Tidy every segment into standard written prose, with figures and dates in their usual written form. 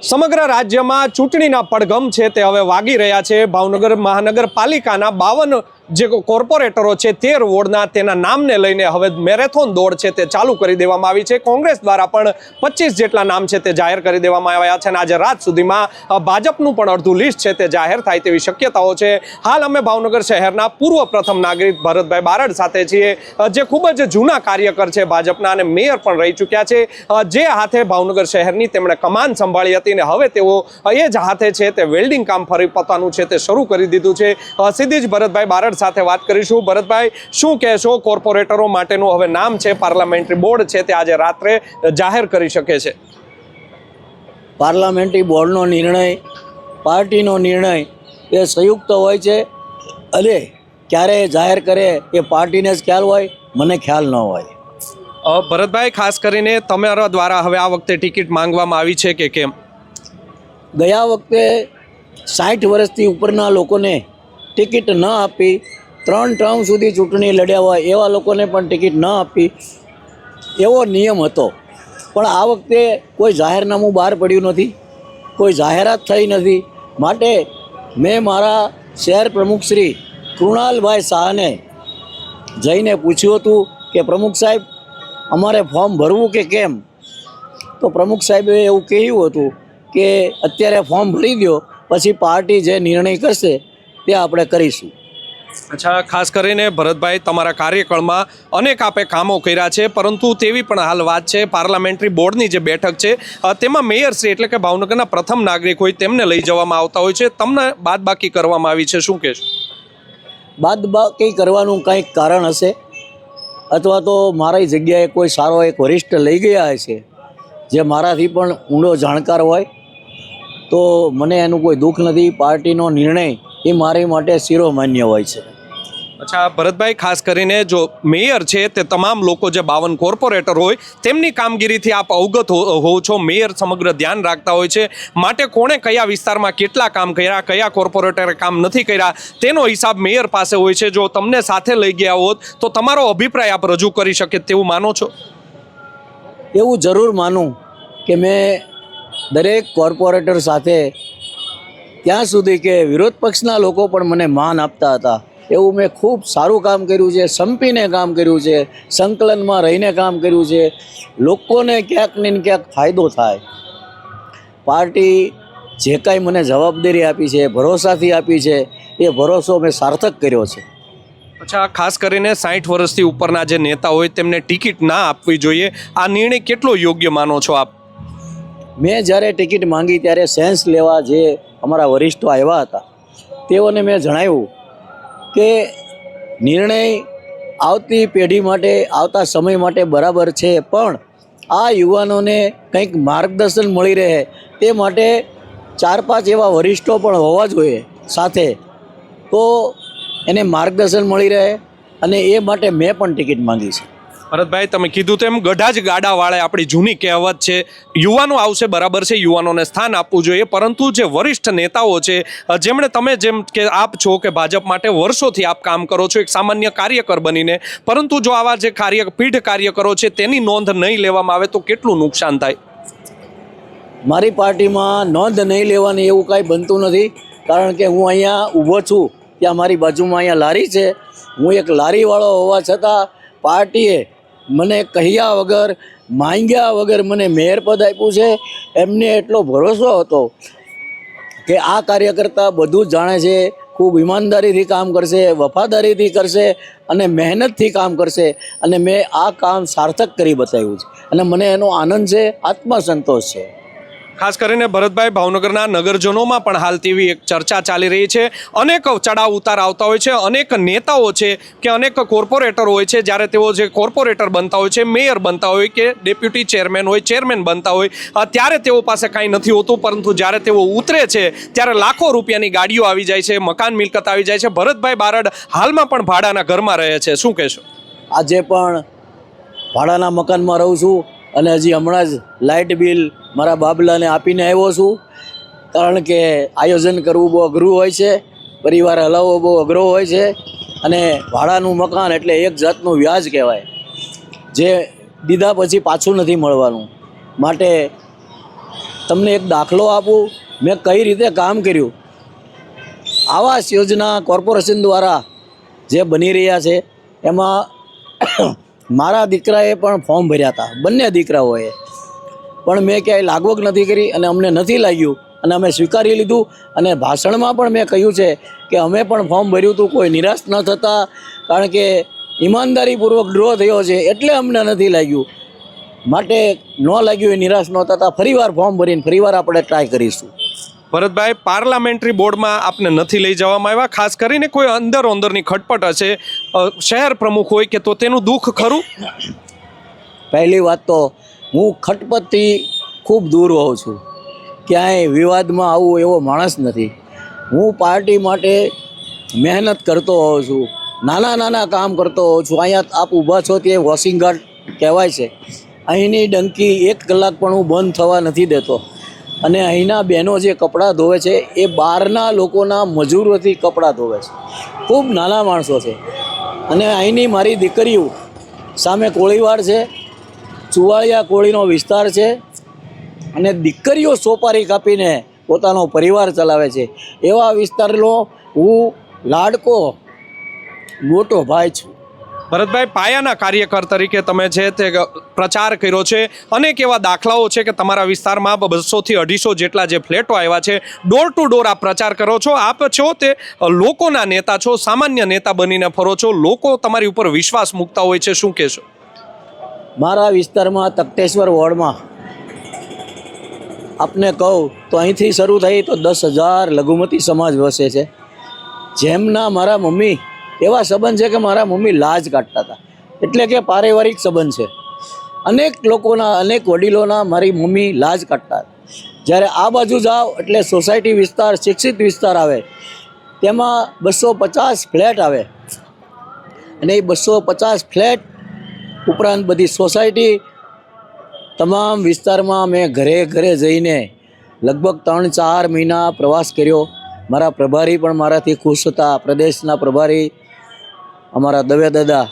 સમગ્ર રાજ્યમાં ચૂંટણીના પડઘમ છે તે હવે વાગી રહ્યા છે। ભાવનગર મહાનગરપાલિકાના 52 જે કોર્પોરેટરો છે 13 વોર્ડના તેના નામને લઈને હવે મેરેથોન દોડ છે તે ચાલુ કરી દેવામાં આવી છે। કોંગ્રેસ દ્વારા પણ 25 જેટલા નામ છે તે જાહેર કરી દેવામાં આવ્યા છે અને આજે રાત સુધીમાં ભાજપનું પણ અડધું લિસ્ટ છે તે જાહેર થાય તેવી શક્યતાઓ છે। હાલ અમે ભાવનગર શહેરના પૂર્વ પ્રથમ નાગરિક ભરતભાઈ બારડ સાથે છીએ, જે ખૂબ જ જૂના કાર્યકર છે ભાજપના અને મેયર પણ રહી ચૂક્યા છે, જે હાથે ભાવનગર શહેરની તેમણે કમાન સંભાળી હતી અને હવે તેઓ એ જ હાથે છે તે વેલ્ડિંગ કામ ફરી પોતાનું છે તે શરૂ કરી દીધું છે। સીધી જ ભરતભાઈ બારડ સાથે વાત કરીશું। ભરતભાઈ, શું કહેશો? કોર્પોરેટરો માટેનું હવે નામ છે, પાર્લામેન્ટરી બોર્ડ છે તે આજે રાત્રે જાહેર કરી શકે છે। પાર્લામેન્ટરી બોર્ડનો નિર્ણય, પાર્ટીનો નિર્ણય એ સંયુક્ત હોય છે અને ક્યારે જાહેર કરે એ પાર્ટીને જ ખ્યાલ હોય, મને ખ્યાલ ન હોય। ભરતભાઈ, ખાસ કરીને તમારા દ્વારા હવે આ વખતે ટિકિટ માંગવામાં આવી છે કે કેમ? ગયા વખતે 60 વર્ષથી ઉપરના લોકોને ટિકિટ ન આપી, 3 ટર્મ સુધી ચૂંટણી લડ્યા હોય એવા લોકોને પણ ટિકિટ ન આપી એવો નિયમ હતો। પણ આ વખતે કોઈ જાહેરનામું બહાર પડ્યું નથી, કોઈ જાહેરાત થઈ નથી, માટે મેં મારા શહેર પ્રમુખ શ્રી કૃણાલભાઈ શાહને જઈને પૂછ્યું હતું કે પ્રમુખ સાહેબ, અમારે ફોર્મ ભરવું કે કેમ? તો પ્રમુખ સાહેબે એવું કહ્યું હતું કે અત્યારે ફોર્મ ભરી દો, પછી પાર્ટી જે નિર્ણય કરશે તે આપણે કરીશું। અચ્છા, ખાસ કરીને ભરતભાઈ, તમારા કાર્યકાળમાં અનેક આપે કામો કર્યા છે, પરંતુ તેવી પણ હાલ વાત છે પાર્લામેન્ટરી બોર્ડની જે બેઠક છે તેમાં મેયરશ્રી એટલે કે ભાવનગરના પ્રથમ નાગરિક હોય તેમને લઈ જવામાં આવતા હોય છે, તમને બાદબાકી કરવામાં આવી છે, શું કહેશો? બાદબાકી કરવાનું કંઈક કારણ હશે, અથવા તો મારી જગ્યાએ કોઈ સારો એક વરિષ્ઠ લઈ ગયા હશે જે મારાથી પણ ઊંડો જાણકાર હોય, તો મને એનું કોઈ દુઃખ નથી। પાર્ટીનો નિર્ણય એ મારી માટે શિરોમાન્ય હોય છે। અચ્છા ભરતભાઈ, ખાસ કરીને જો મેયર છે તે તમામ લોકો જે 52 કોર્પોરેટર હોય તેમની કામગીરીથી આપ અવગત હો છો, મેયર સમગ્ર ધ્યાન રાખતા હોય છે, માટે કોણે કયા વિસ્તારમાં કેટલા કામ કર્યા, કયા કોર્પોરેટરે કામ નથી કર્યા તેનો હિસાબ મેયર પાસે હોય છે। જો તમને સાથે લઈ ગયા હોત તો તમારો અભિપ્રાય આપ રજૂ કરી શકે તેવું માનો છો? એવું જરૂર માનું કે મેં દરેક કોર્પોરેટર સાથે ત્યાં સુધી કે વિરોધ પક્ષના લોકો પણ મને માન આપતા હતા એવું મેં ખૂબ સારું કામ કર્યું છે, સંપીને કામ કર્યું છે, સંકલનમાં રહીને કામ કર્યું છે, લોકોને ક્યાંક ને ક્યાંક ફાયદો થાય। પાર્ટી જે કાંઈ મને જવાબદારી આપી છે, ભરોસાથી આપી છે, એ ભરોસો મેં સાર્થક કર્યો છે। અચ્છા, ખાસ કરીને 60 વર્ષથી ઉપરના જે નેતા હોય તેમને ટિકિટ ના આપવી જોઈએ, આ નિર્ણય કેટલો યોગ્ય માનો છો આપ? મેં જ્યારે ટિકિટ માંગી ત્યારે સેન્સ લેવા જે અમારા વરિષ્ઠો આવ્યા હતા તેઓને મેં જણાવ્યું કે નિર્ણય આવતી પેઢી માટે, આવતા સમય માટે બરાબર છે, પણ આ યુવાનોને કંઈક માર્ગદર્શન મળી રહે તે માટે 4-5 એવા વરિષ્ઠો પણ હોવા જોઈએ સાથે, તો એને માર્ગદર્શન મળી રહે, અને એ માટે મેં પણ ટિકિટ માંગી છે। ભરતભાઈ, તમે કીધું તેમ ગઢા જ ગાડા વાળે આપણી જૂની કહેવત છે, યુવાનો આવશે બરાબર છે, યુવાનોને સ્થાન આપવું જોઈએ, પરંતુ જે વરિષ્ઠ નેતાઓ છે જેમણે તમે જેમ કે આપ છો કે ભાજપ માટે વર્ષોથી આપ કામ કરો છો એક સામાન્ય કાર્યકર બનીને, પરંતુ જો આવા જે પીઢ કાર્યકરો છે તેની નોંધ નહીં લેવામાં આવે તો કેટલું નુકસાન થાય? મારી પાર્ટીમાં નોંધ નહીં લેવાની એવું કાંઈ બનતું નથી, કારણ કે હું અહીંયા ઊભો છું, ત્યાં મારી બાજુમાં અહીંયા લારી છે, હું એક લારીવાળો હોવા છતાં પાર્ટીએ મને કહ્યા વગર, માંગ્યા વગર મને મેયર પદ આપ્યું છે। એમને એટલો ભરોસો હતો કે આ કાર્યકર્તા બધું જ જાણે છે, ખૂબ ઈમાનદારીથી કામ કરશે, વફાદારીથી કરશે અને મહેનતથી કામ કરશે, અને મેં આ કામ સાર્થક કરી બતાવ્યું છે અને મને એનો આનંદ છે, આત્મસંતોષ છે। ખાસ કરીને ભરતભાઈ, ભાવનગરના નગરજનોમાં પણ હાલ તેવી એક ચર્ચા ચાલી રહી છે, અનેક ચડાવ ઉતાર આવતા હોય છે, અનેક નેતાઓ છે કે અનેક કોર્પોરેટર હોય છે, જ્યારે તેઓ જે કોર્પોરેટર બનતા હોય છે, મેયર બનતા હોય કે ડેપ્યુટી ચેરમેન હોય, ચેરમેન બનતા હોય, ત્યારે તેઓ પાસે કાંઈ નથી હોતું, પરંતુ જ્યારે તેઓ ઉતરે છે ત્યારે લાખો રૂપિયાની ગાડીઓ આવી જાય છે, મકાન મિલકત આવી જાય છે। ભરતભાઈ બારડ હાલમાં પણ ભાડાના ઘરમાં રહે છે, શું કહેશો? આજે પણ ભાડાના મકાનમાં રહું છું અને હજી હમણાં જ લાઇટ બિલ મારા બાબલાને આપીને આવ્યો છું, કારણ કે આયોજન કરવું બહુ અઘરું હોય છે, પરિવાર હલાવવો બહુ અઘરો હોય છે, અને ભાડાનું મકાન એટલે એક જાતનું વ્યાજ કહેવાય, જે દીધા પછી પાછું નથી મળવાનું। માટે તમને એક દાખલો આપું, મેં કઈ રીતે કામ કર્યું. આવાસ યોજના કોર્પોરેશન દ્વારા જે બની રહ્યા છે એમાં મારા દીકરાએ પણ ફોર્મ ભર્યા હતા, બંને દીકરાઓએ, પણ મેં ક્યાંય લાગવગ નથી કરી અને અમને નથી લાગ્યું અને અમે સ્વીકારી લીધું. અને ભાષણમાં પણ મેં કહ્યું છે કે અમે પણ ફોર્મ ભર્યું હતું, કોઈ નિરાશ ન થતા, કારણ કે ઈમાનદારીપૂર્વક ડ્રો થયો છે એટલે અમને નથી લાગ્યું. માટે ન લાગ્યું એ નિરાશ ન થતા ફરીવાર ફોર્મ ભરીને ફરીવાર આપણે ટ્રાય કરીશું. ભરતભાઈ, પાર્લામેન્ટરી બોર્ડમાં આપને નથી લઈ જવામાં આવ્યા, ખાસ કરીને કોઈ અંદરની ખટપટ હશે, શહેર પ્રમુખ હોય કે તો તેનું દુઃખ ખરું? પહેલી વાત તો હું ખટપટથી ખૂબ દૂર હોઉં છું, ક્યાંય વિવાદમાં આવું એવો માણસ નથી. હું પાર્ટી માટે મહેનત કરતો હોઉં છું, નાના કામ કરતો હોઉં છું. અહીંયા આપ ઊભા છો તે વોશિંગ ગાર્ડ કહેવાય છે. અહીંની ડંકી 1 કલાક પણ હું બંધ થવા નથી દેતો. અને અહીંના બહેનો જે કપડાં ધોવે છે એ બહારના લોકોના મજૂરોથી કપડાં ધોવે છે. ખૂબ નાના માણસો છે. અને અહીંની મારી દીકરીઓ, સામે કોળીવાડ છે, ચુવાળિયા કોળીનો વિસ્તાર છે, અને દીકરીઓ સોપારી કાપીને પોતાનો પરિવાર ચલાવે છે. એવા વિસ્તારનો હું લાડકો મોટો ભાઈ છું. ભરતભાઈ, પાયાના કાર્યકર તરીકે તમે છે તે પ્રચાર કર્યો છે. અનેક એવા દાખલાઓ છે કે તમારા વિસ્તારમાં 200 થી 250 જેટલા જે ફ્લેટો આવ્યા છે. ડોર ટુ ડોર આપ પ્રચાર કરો છો. આપ છો તે લોકોના નેતા છો, સામાન્ય નેતા બનીને ફરો છો. લોકો તમારી ઉપર વિશ્વાસ મૂકતા હોય છે, શું કહેશો? મારા વિસ્તારમાં તખતેશ્વર વોર્ડમાં આપને કહું તો અહીંથી શરૂ થઈ તો 10,000 લઘુમતી સમાજ વસે છે. જેમના મારા મમ્મી એવા સંબંધ છે કે મારા મમ્મી લાજ કાઢતા હતા, એટલે કે પારિવારિક સંબંધ છે. અનેક લોકોના, અનેક વડીલોના મારી મમ્મી લાજ કાઢતા હતા. જ્યારે આ બાજુ જાઓ એટલે સોસાયટી વિસ્તાર, શિક્ષિત વિસ્તાર આવે, તેમાં 250 ફ્લેટ આવે. અને એ 250 ફ્લેટ ઉપરાંત બધી સોસાયટી, તમામ વિસ્તારમાં મેં ઘરે જઈને લગભગ 3-4 મહિના પ્રવાસ કર્યો. મારા પ્રભારી પણ મારાથી ખુશ હતા. પ્રદેશના પ્રભારી અમારા દવે દાદા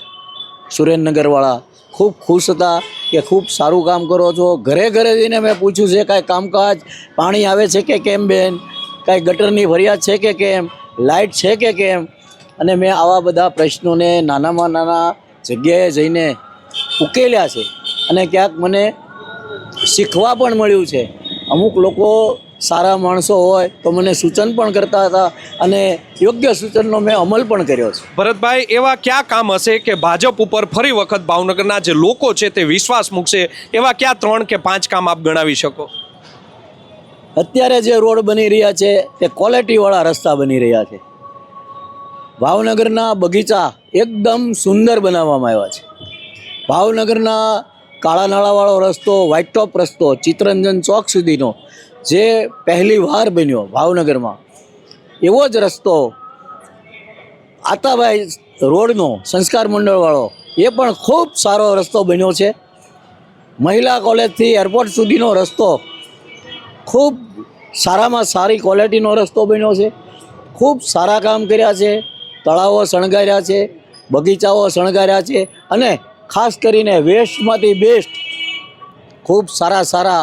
સુરેન્દ્રનગરવાળા ખૂબ ખુશ હતા કે ખૂબ સારું કામ કરો છો. ઘરે જઈને મેં પૂછ્યું છે, કાંઈ કામકાજ, પાણી આવે છે કે કેમ બેન, કાંઈ ગટરની ફરિયાદ છે કે કેમ, લાઇટ છે કે કેમ. અને મેં આવા બધા પ્રશ્નોને નાનામાં નાના જગ્યાએ જઈને ઉકેલ્યા છે. અને ક્યાંક મને શીખવા પણ મળ્યું છે. અમુક લોકો સારા માણસો હોય તો મને સૂચન પણ કરતા હતા અને યોગ્ય સૂચનનો મેં અમલ પણ કર્યો છે. ભરતભાઈ, એવા કયા કામ હશે કે ભાજપ ઉપર ફરી વખત ભાવનગરના જે લોકો છે તે વિશ્વાસ મૂકશે? એવા કયા 3 કે 5 કામ આપ ગણાવી શકો? અત્યારે જે રોડ બની રહ્યા છે તે ક્વોલિટીવાળા રસ્તા બની રહ્યા છે. ભાવનગરના બગીચા એકદમ સુંદર બનાવવામાં આવ્યા છે. ભાવનગરના કાળા નાળાવાળો રસ્તો, વ્હાઇટ ટોપ રસ્તો, ચિત્તરંજન ચોક સુધીનો જે પહેલી વાર બન્યો ભાવનગરમાં, એવો જ રસ્તો આતાભાઈ રોડનો, સંસ્કાર મંડળવાળો, એ પણ ખૂબ સારો રસ્તો બન્યો છે. મહિલા કોલેજથી એરપોર્ટ સુધીનો રસ્તો ખૂબ સારામાં સારી ક્વોલિટીનો રસ્તો બન્યો છે. ખૂબ સારા કામ કર્યા છે. તળાવો શણગાર્યા છે, બગીચાઓ શણગાર્યા છે, અને ખાસ કરીને વેસ્ટમાંથી બેસ્ટ ખૂબ સારા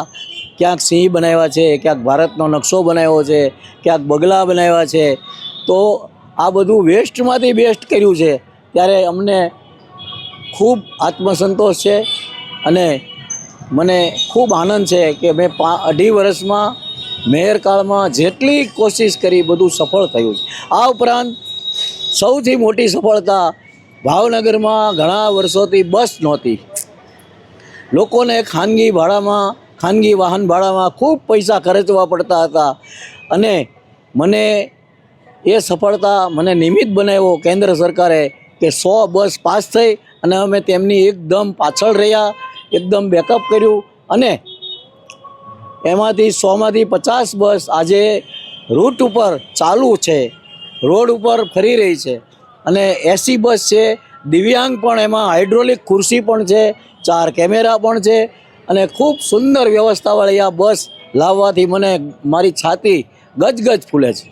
ક્યાંક સિંહ બનાવ્યા છે, ક્યાંક ભારતનો નકશો બનાવ્યો છે, ક્યાંક બગલા બનાવ્યા છે. તો આ બધું વેસ્ટમાંથી બેસ્ટ કર્યું છે. ત્યારે અમને ખૂબ આત્મસંતોષ છે અને મને ખૂબ આનંદ છે કે મેં 2.5 વર્ષમાં મેયરકાળમાં જેટલી કોશિશ કરી બધું સફળ થયું છે. આ ઉપરાંત સૌથી મોટી સફળતા, ભાવનગરમાં ઘણા વર્ષોથી બસ નહોતી. લોકોને ખાનગી વાહન ભાડામાં ખૂબ પૈસા ખર્ચવા પડતા હતા. અને મને એ સફળતા મને નિમિત્ત બનાવ્યો કેન્દ્ર સરકારે કે 100 બસ પાસ થઈ અને અમે તેમની એકદમ પાછળ રહ્યા, એકદમ બેકઅપ કર્યું. અને એમાંથી 100માંથી 50 બસ આજે રૂટ ઉપર ચાલુ છે, રોડ ઉપર ફરી રહી છે. અને 80 બસ છે. દિવ્યાંગ પણ એમાં હાઇડ્રોલિક ખુરશી પણ છે, 4 કેમેરા પણ છે. અને ખૂબ સુંદર વ્યવસ્થાવાળી આ બસ લાવવાથી મને મારી છાતી ગજ ફૂલે છે.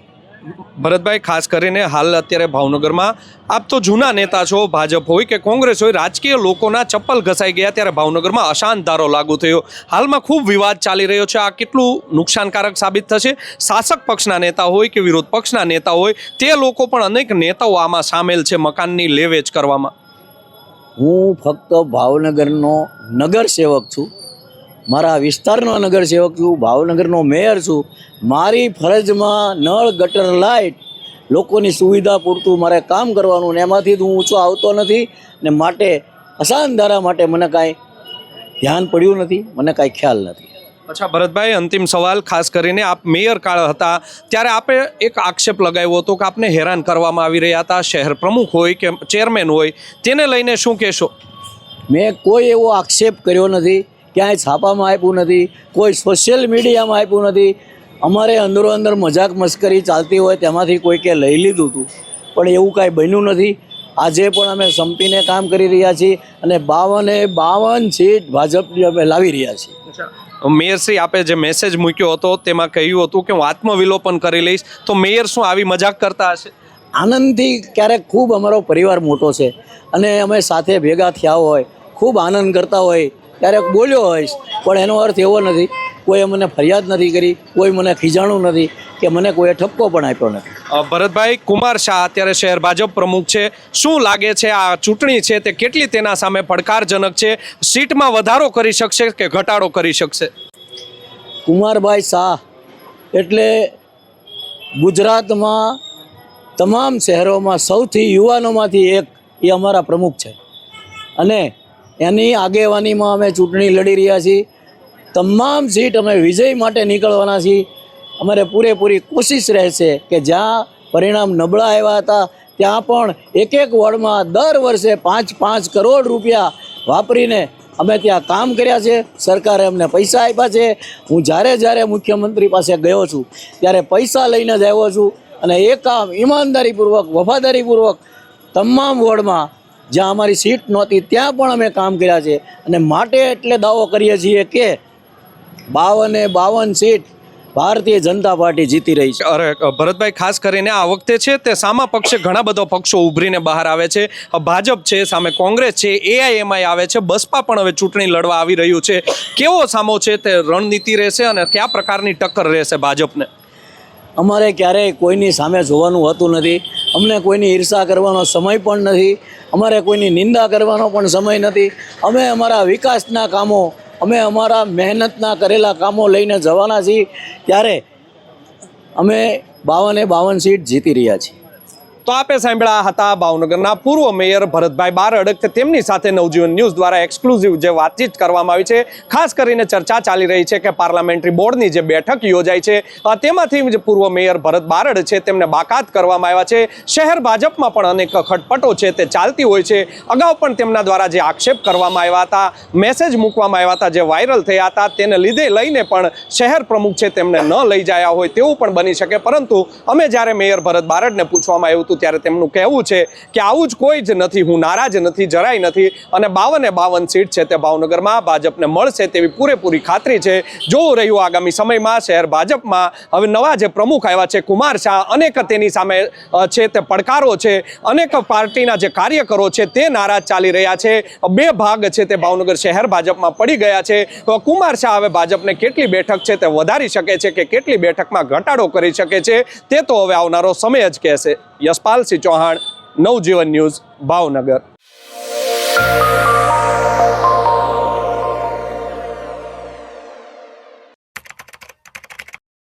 ભરતભાઈ, ખાસ કરીને હાલ અત્યારે ભાવનગરમાં આપ તો જૂના નેતા છો, ભાજપ હોય કે કોંગ્રેસ હોય, રાજકીય લોકોના ચપ્પલ ઘસાઈ ગયા ત્યારે ભાવનગરમાં અશાંત ધારો લાગુ થયો. હાલમાં ખૂબ વિવાદ ચાલી રહ્યો છે. આ કેટલું નુકસાનકારક સાબિત થશે? શાસક પક્ષના નેતા હોય કે વિરોધ પક્ષના નેતા હોય, તે લોકો પણ અનેક નેતાઓ આમાં સામેલ છે મકાનની લેવેચ કરવામાં. હું ફક્ત ભાવનગરનો નગર સેવક છું, મારા વિસ્તારનો નગર સેવક છું, ભાવનગરનો મેયર છું. મારી ફરજમાં નળ ગટર લાઇટ લોકોની સુવિધા પૂરતું મારે કામ કરવાનું, ને એમાંથી હું ઊંચો આવતો નથી. ને માટે અશાંત ધારા માટે મને કાંઈ ધ્યાન પડ્યું નથી, મને કાંઈ ખ્યાલ નથી. અચ્છા ભરતભાઈ, અંતિમ સવાલ. ખાસ કરીને આપ મેયર કાળ હતા ત્યારે આપે એક આક્ષેપ લગાવ્યો હતો કે આપને હેરાન કરવામાં આવી રહ્યા હતા. શહેર પ્રમુખ હોય કે ચેરમેન હોય, તેને લઈને શું કહેશો? મેં કોઈ એવો આક્ષેપ કર્યો નથી, ક્યાંય છાપામાં આપ્યું નથી, કોઈ સોશિયલ મીડિયામાં આપ્યું નથી. અમારે અંદરો અંદર મજાક મસ્કરી ચાલતી હોય તેમાંથી કોઈકે લઈ લીધું હતું, પણ એવું કાંઈ બન્યું નથી. આજે પણ અમે સંપીને કામ કરી રહ્યા છીએ અને 52 સીટ ભાજપની અમે લાવી રહ્યા છીએ. મેયરશ્રી, આપે જે મેસેજ મૂક્યો હતો તેમાં કહ્યું હતું કે હું આત્મવિલોપન કરી લઈશ, તો મેયર શું આવી મજાક કરતા હશે? આનંદથી ક્યારેક ખૂબ અમારો પરિવાર મોટો છે અને અમે સાથે ભેગા થયા હોય, ખૂબ આનંદ કરતા હોય, ક્યારેક બોલ્યો હોઈશ, પણ એનો અર્થ એવો નથી. કોઈએ મને ફરિયાદ નથી કરી, કોઈ મને ખીજાણું નથી કે મને કોઈએ ઠપકો પણ આપ્યો નથી. ભરતભાઈ, કુમાર શાહ અત્યારે શહેર ભાજપ પ્રમુખ છે. શું લાગે છે આ ચૂંટણી છે તે કેટલી તેના સામે પડકારજનક છે? સીટમાં વધારો કરી શકશે કે ઘટાડો કરી શકશે? કુમારભાઈ શાહ એટલે ગુજરાતમાં તમામ શહેરોમાં સૌથી યુવાનોમાંથી એક એ અમારા પ્રમુખ છે અને એની આગેવાનીમાં અમે ચૂંટણી લડી રહ્યા છીએ. તમામ સીટ અમે વિજય માટે નીકળવાના છીએ. અમારે પૂરેપૂરી કોશિશ રહેશે કે જ્યાં પરિણામ નબળા આવ્યા હતા ત્યાં પણ એક વોર્ડમાં દર વર્ષે 5-5 કરોડ રૂપિયા વાપરીને અમે ત્યાં કામ કર્યા છે. સરકારે અમને પૈસા આપ્યા છે. હું જ્યારે મુખ્યમંત્રી પાસે ગયો છું ત્યારે પૈસા લઈને જ આવ્યો છું અને એ કામ ઈમાનદારીપૂર્વક, વફાદારીપૂર્વક તમામ વોર્ડમાં જ્યાં અમારી સીટ નહોતી ત્યાં પણ અમે કામ કર્યા છે અને માટે એટલે દાવો કરીએ છીએ કે 52 સીટ ભારતીય જનતા પાર્ટી જીતી રહી છે. અરે ભરતભાઈ, ખાસ કરીને આ વખતે છે તે સામા પક્ષે ઘણા બધા પક્ષો ઉભરીને બહાર આવે છે. ભાજપ છે, સામે કોંગ્રેસ છે, AIMI આવે છે, બસપા પણ હવે ચૂંટણી લડવા આવી રહ્યું છે. કેવો સામો છે તે રણનીતિ રહેશે અને કયા પ્રકારની ટક્કર રહેશે ભાજપને? અમારે ક્યારેય કોઈની સામે જોવાનું હોતું નથી. અમને કોઈની ઈર્ષા કરવાનો સમય પણ નથી. અમારે કોઈની નિંદા કરવાનો પણ સમય નથી. અમે અમારા વિકાસના કામો, અમે અમારા મહેનતના કરેલા કામો લઈને જવાના છીએ. ત્યારે અમે 52 સીટ જીતી રહ્યા છીએ. તો આપે સાંભળ્યા હતા ભાવનગરના પૂર્વ મેયર ભરતભાઈ બારડ કે તેમની સાથે નવજીવન ન્યૂઝ દ્વારા એક્સક્લુઝિવ જે વાતચીત કરવામાં આવી છે. ખાસ કરીને ચર્ચા ચાલી રહી છે કે પાર્લામેન્ટરી બોર્ડની જે બેઠક યોજાઈ છે તેમાંથી જે પૂર્વ મેયર ભરત બારડ છે તેમને બાકાત કરવામાં આવ્યા છે. શહેર ભાજપમાં પણ અનેક ખટપટો છે તે ચાલતી હોય છે. અગાઉ પણ તેમના દ્વારા જે આક્ષેપ કરવામાં આવ્યા હતા, મેસેજ મૂકવામાં આવ્યા હતા, જે વાયરલ થયા હતા, તેને લઈને પણ શહેર પ્રમુખ છે તેમને ન લઈ જયા હોય તેવું પણ બની શકે. પરંતુ અમે જ્યારે મેયર ભરત બારડને પૂછવામાં આવ્યું હતું ત્યારે તેમનું કહેવું છે કે આવું જ કોઈ જ નથી, હું નારાજ નથી, જરાય નથી અને 52 સીટ છે તે ભાવનગરમાં ભાજપને મળશે તેવી પૂરેપૂરી ખાતરી છે. જોવું રહ્યું આગામી સમયમાં શહેર ભાજપમાં હવે નવા જે પ્રમુખ આવ્યા છે કુમાર શાહ, અનેક તેની સામે છે તે પડકારો છે, અનેક પાર્ટીના જે કાર્યકરો છે તે નારાજ ચાલી રહ્યા છે. 2 ભાગ છે તે ભાવનગર શહેર ભાજપમાં પડી ગયા છે. કુમાર શાહ હવે ભાજપને કેટલી બેઠક છે તે વધારી શકે છે કે કેટલી બેઠકમાં ઘટાડો કરી શકે છે તે તો હવે આવનારો સમય જ કહેશે. યશપાલ સિંહ ચૌહાણ, નવજીવન ન્યૂઝ, ભાવનગર.